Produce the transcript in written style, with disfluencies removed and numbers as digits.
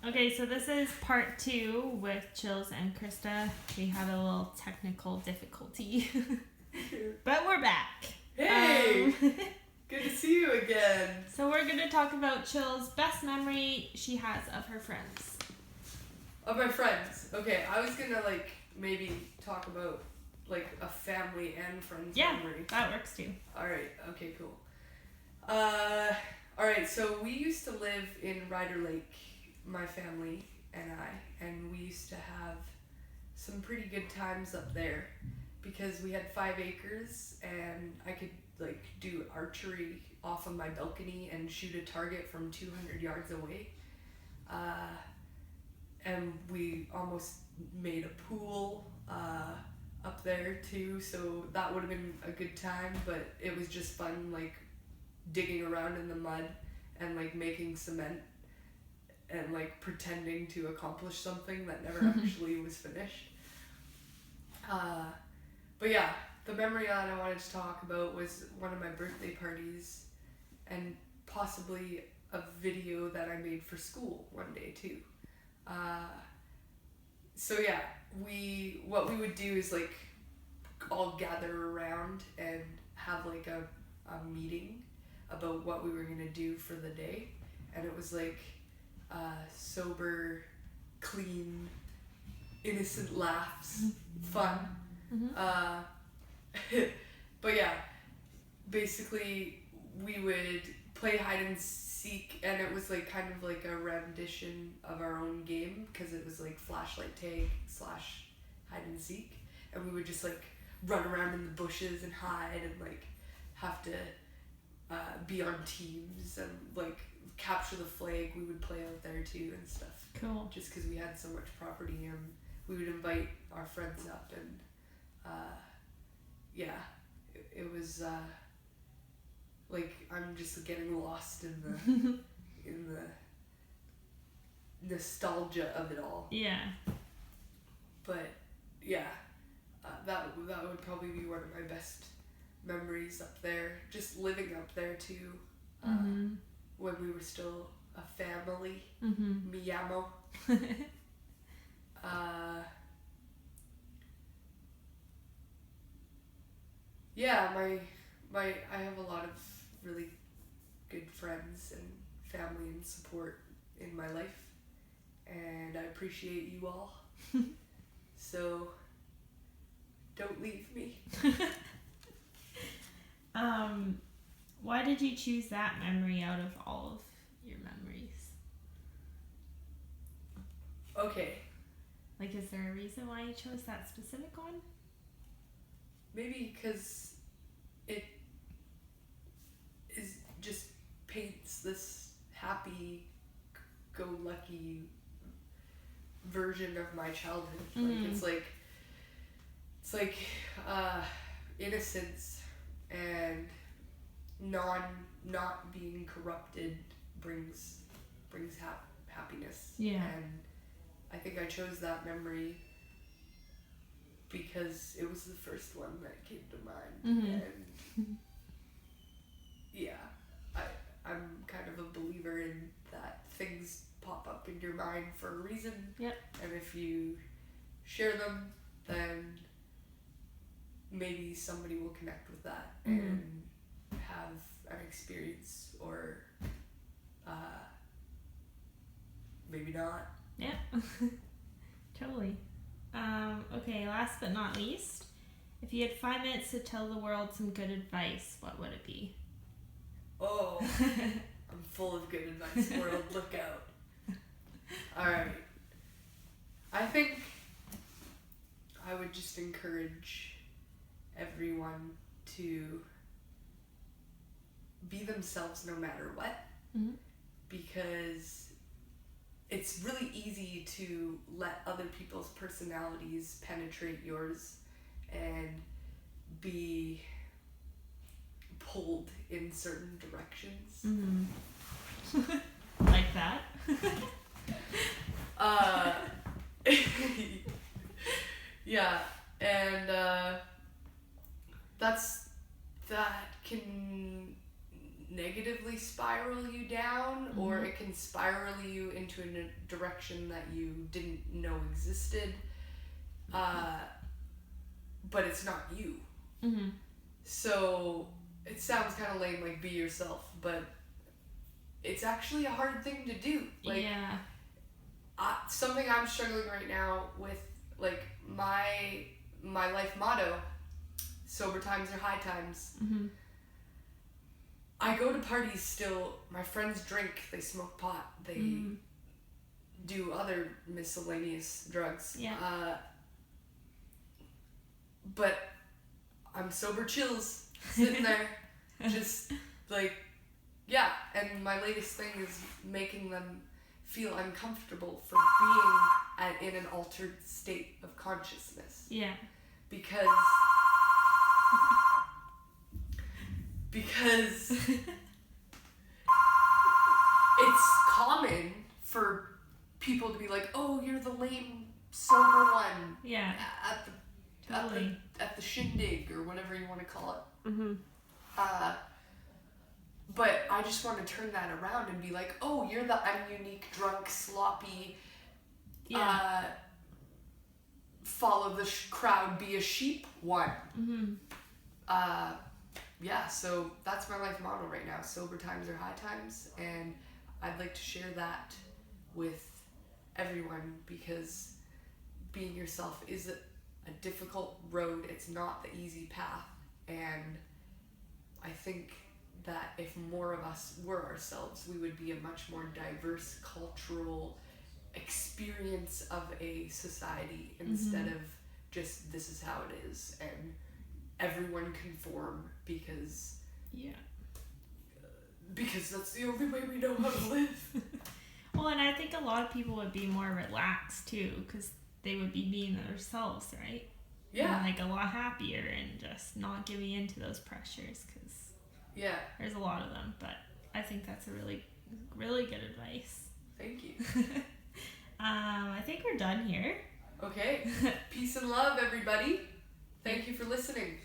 Okay, so this is part 2 with Chills and Krista. We had a little technical difficulty, but we're back. Hey! Good to see you again. So we're going to talk about Chill's best memory she has of her friends. Of my friends. Okay, I was gonna maybe talk about a family and friends memory. Yeah, that works too. Alright, okay, cool. Alright, so we used to live in Ryder Lake, my family and I, and we used to have some pretty good times up there because we had 5 acres and I could do archery off of my balcony and shoot a target from 200 yards away. And we almost made a pool up there too, so that would have been a good time, but it was just fun digging around in the mud and making cement and pretending to accomplish something that never actually was finished. But yeah, the memory that I wanted to talk about was one of my birthday parties and possibly a video that I made for school one day too. So yeah, what we would do is all gather around and have a meeting about what we were gonna do for the day, and it was sober, clean, innocent laughs, fun. But yeah, basically we would play hide and seek, and it was kind of a rendition of our own game because it was flashlight tag / hide and seek, and we would just run around in the bushes and hide and have to be on teams and capture the flag. We would play out there too and stuff. Cool. Just because we had so much property, and we would invite our friends up, and yeah, it was I'm just getting lost in the in the nostalgia of it all. Yeah. But yeah, that would probably be one of my best memories up there. Just living up there too, when we were still a family. Miyamo. Yeah, I have a lot of really good friends and family and support in my life, and I appreciate you all. So don't leave me. Why did you choose that memory out of all of your memories? Okay. Is there a reason why you chose that specific one? Maybe because it just paints this happy-go-lucky version of my childhood. It's innocence and not being corrupted brings happiness. Yeah. And I think I chose that memory because it was the first one that came to mind. And yeah, I'm kind of a believer in that things pop up in your mind for a reason. Yep. And if you share them, then maybe somebody will connect with that and have an experience, or maybe not. Yeah. Totally. Okay, last but not least, if you had 5 minutes to tell the world some good advice, what would it be? Oh, I'm full of good advice, world. Look out. Alright. I think I would just encourage everyone to be themselves no matter what. Because it's really easy to let other people's personalities penetrate yours and be pulled in certain directions. Like that? Yeah, and that can negatively spiral you down, or it can spiral you into an a direction that you didn't know existed. But it's not you. Mm-hmm. So it sounds kind of lame, like be yourself, but it's actually a hard thing to do. Like, yeah. Something I'm struggling right now with, like my life motto, sober times are high times. Mm-hmm. I go to parties still. My friends drink. They smoke pot. They do other miscellaneous drugs. Yeah. But I'm sober chills, sitting there, just like, yeah. And my latest thing is making them feel uncomfortable for being in an altered state of consciousness. Yeah. Because it's common for people to be like, oh, you're the lame sober one. Yeah. Totally. At the shindig or whatever you want to call it. Mm-hmm. But I just want to turn that around and be like, oh, you're the ununique, drunk, sloppy, follow the crowd, be a sheep one. Mm-hmm. Yeah, so that's my life model right now. Sober times are high times, and I'd like to share that with everyone because being yourself is a difficult road. It's not the easy path, and I think that if more of us were ourselves, we would be a much more diverse cultural experience of a society instead of just this is how it is and everyone conform because that's the only way we know how to live. Well, and I think a lot of people would be more relaxed too because they would be being themselves, right? Yeah. And like a lot happier and just not giving into those pressures because there's a lot of them. But I think that's a really, really good advice. Thank you. I think we're done here. Okay. Peace and love, everybody. Thank you for listening.